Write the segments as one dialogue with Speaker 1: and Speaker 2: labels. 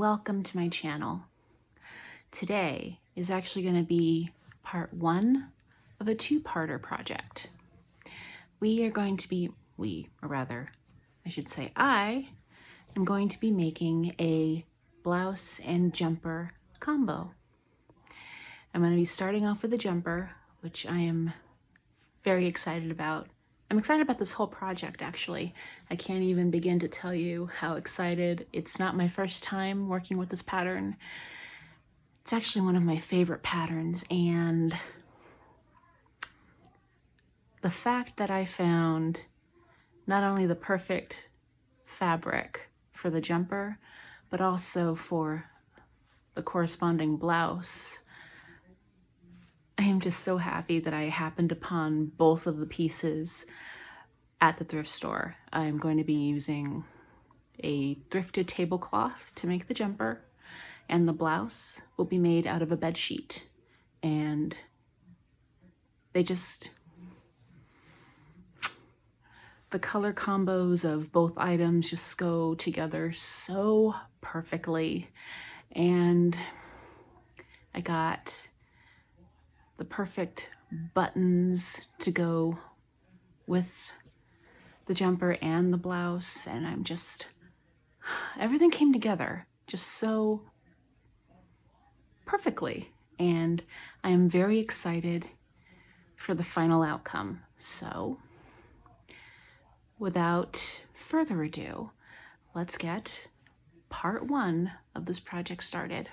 Speaker 1: welcome to my channel. Today is actually going to be part one of a two-parter project. I am going to be making a blouse and jumper combo. I'm going to be starting off with the jumper, which I am very excited about. I'm excited about this whole project, actually. I can't even begin to tell you how excited. It's not my first time working with this pattern. It's actually one of my favorite patterns, and the fact that I found not only the perfect fabric for the jumper, but also for the corresponding blouse, I am just so happy that I happened upon both of the pieces at the thrift store. I'm going to be using a thrifted tablecloth to make the jumper, and the blouse will be made out of a bed sheet. And the color combos of both items just go together so perfectly. And I got the perfect buttons to go with the jumper and the blouse, and everything came together just so perfectly, and I am very excited for the final outcome. So without further ado, let's get part one of this project started.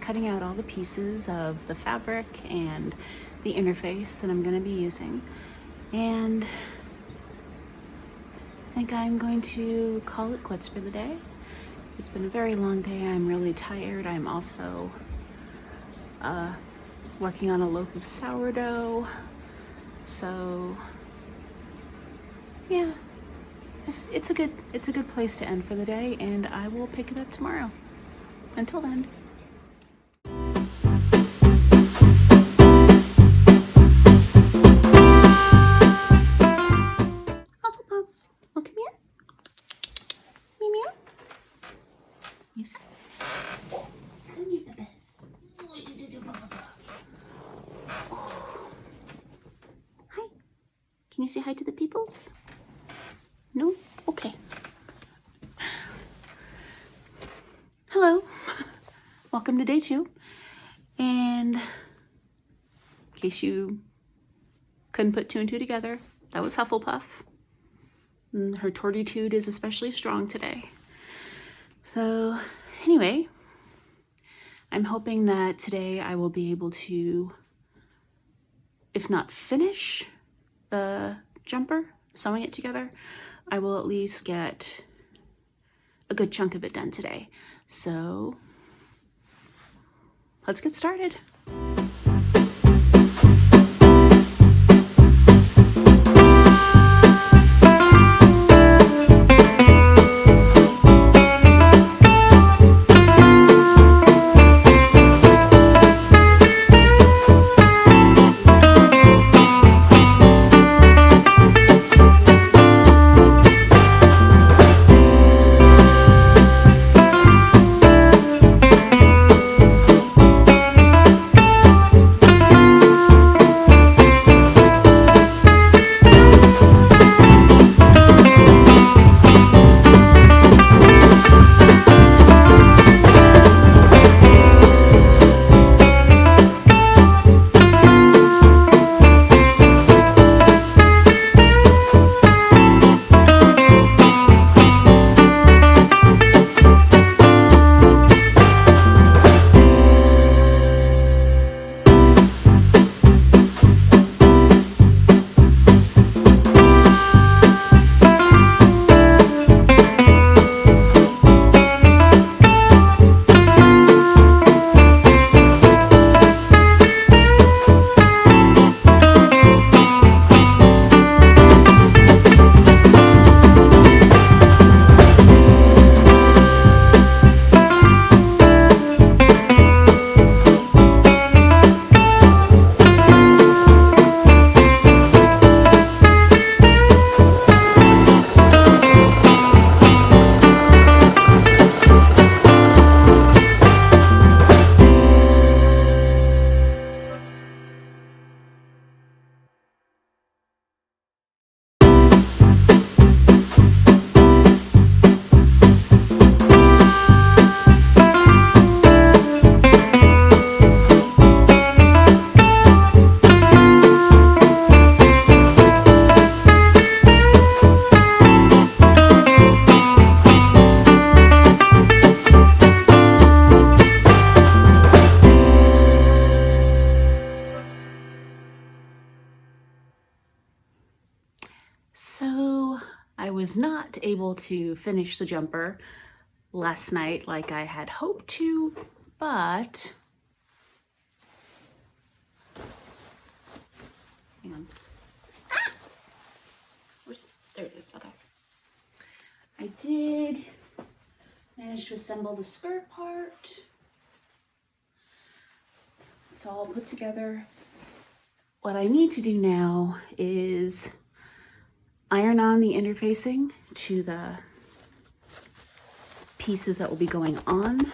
Speaker 1: Cutting out all the pieces of the fabric and the interface that I'm going to be using, and I think I'm going to call it quits for the day. It's been a very long day. I'm really tired. I'm also working on a loaf of sourdough, so yeah, it's a good place to end for the day, and I will pick it up tomorrow. Until then. Yes. Come here, the best. Can you say hi to the peoples? No? Okay. Hello. Welcome to day 2. And in case you couldn't put 2 and 2 together, that was Hufflepuff. And her tortitude is especially strong today. So anyway, I'm hoping that today I will be able to, if not finish the jumper, sewing it together, I will at least get a good chunk of it done today. So let's get started. So I was not able to finish the jumper last night like I had hoped to, but hang on. There it is. Okay. I did manage to assemble the skirt part. It's all put together. What I need to do now is iron on the interfacing to the pieces that will be going on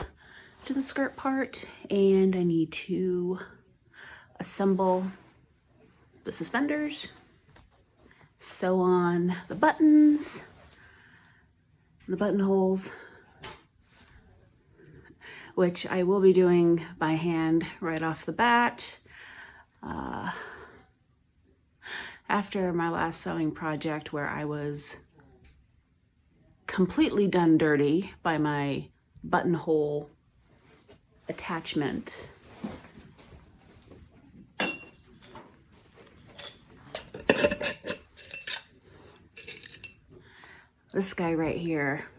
Speaker 1: to the skirt part, and I need to assemble the suspenders, sew on the buttons, the buttonholes, which I will be doing by hand right off the bat. After my last sewing project where I was completely done dirty by my buttonhole attachment, this guy right here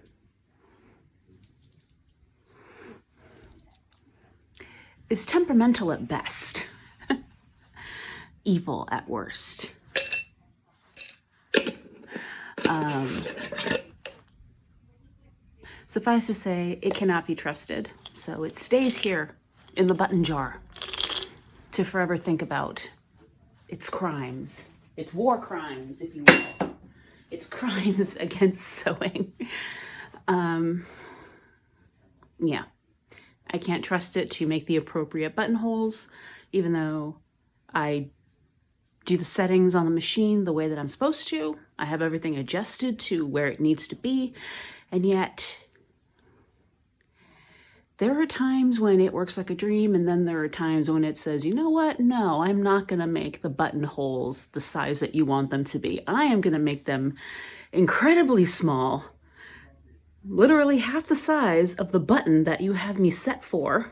Speaker 1: is temperamental at best, evil at worst. Suffice to say, it cannot be trusted. So it stays here in the button jar to forever think about its crimes, its war crimes, if you will, its crimes against sewing. Yeah, I can't trust it to make the appropriate buttonholes, even though I do the settings on the machine the way that I'm supposed to. I have everything adjusted to where it needs to be, and yet there are times when it works like a dream, and then there are times when it says, you know what? No, I'm not going to make the buttonholes the size that you want them to be. I am going to make them incredibly small, literally half the size of the button that you have me set for.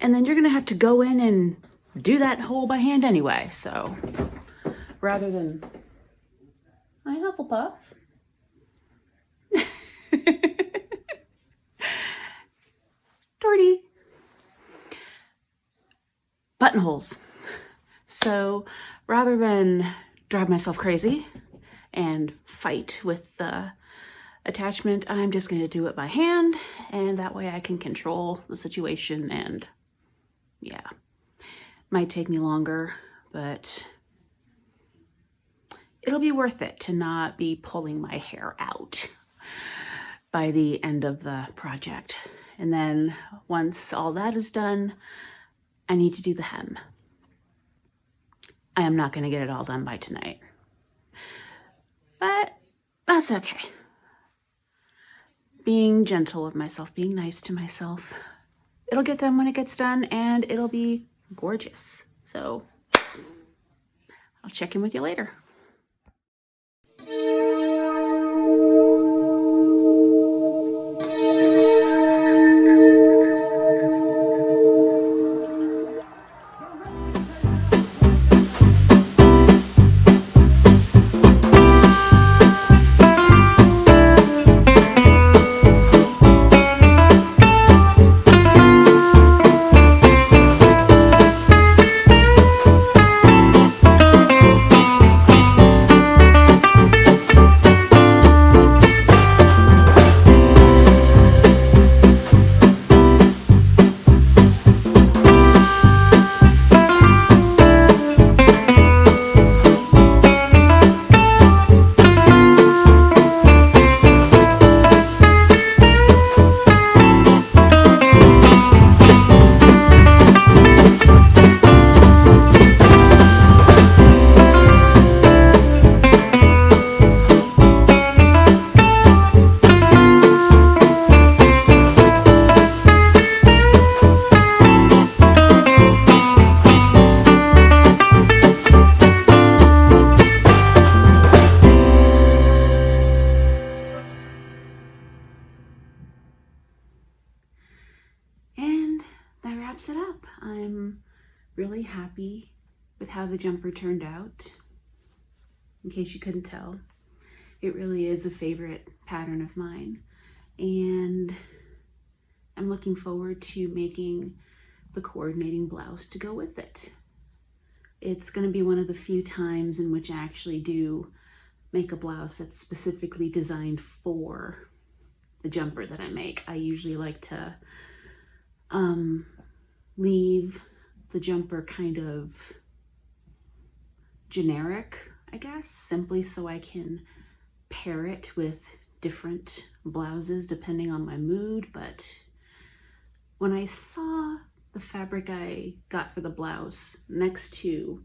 Speaker 1: And then you're going to have to go in and do that hole by hand anyway. So rather than, hi Hufflepuff. Dorty. Buttonholes. So rather than drive myself crazy and fight with the attachment, I'm just going to do it by hand, and that way I can control the situation. And yeah, might take me longer, but it'll be worth it to not be pulling my hair out by the end of the project. And then once all that is done, I need to do the hem. I am not going to get it all done by tonight, but that's okay. Being gentle with myself, being nice to myself. It'll get done when it gets done, and it'll be gorgeous. So I'll check in with you later. Wraps it up. I'm really happy with how the jumper turned out. In case you couldn't tell, it really is a favorite pattern of mine, and I'm looking forward to making the coordinating blouse to go with it. It's going to be one of the few times in which I actually do make a blouse that's specifically designed for the jumper that I make. I usually like to leave the jumper kind of generic, I guess, simply so I can pair it with different blouses depending on my mood. But when I saw the fabric I got for the blouse next to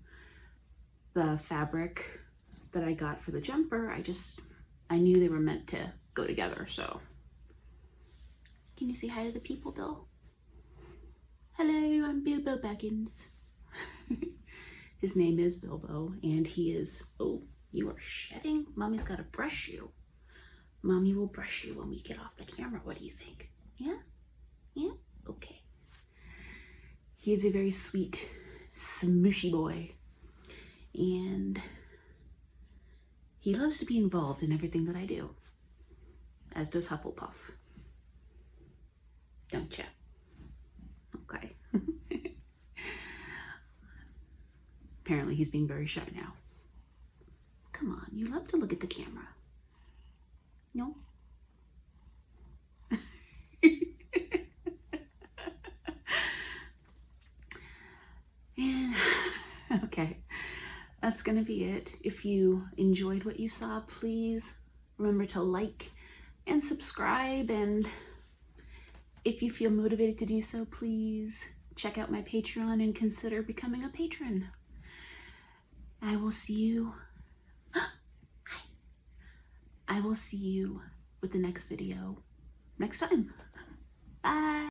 Speaker 1: the fabric that I got for the jumper, I knew they were meant to go together. So can you say hi to the people, Bill? Hello, I'm Bilbo Baggins. His name is Bilbo, and he is, oh, you are shedding? Mommy's got to brush you. Mommy will brush you when we get off the camera. What do you think? Yeah? Yeah? Okay. He is a very sweet, smooshy boy, and he loves to be involved in everything that I do, as does Hufflepuff. Don't ya? Okay. Apparently he's being very shy now. Come on, you love to look at the camera. No? And okay, that's gonna be it. If you enjoyed what you saw, please remember to like and subscribe, and if you feel motivated to do so, please check out my Patreon and consider becoming a patron. I will see you. I will see you with the next video next time. Bye.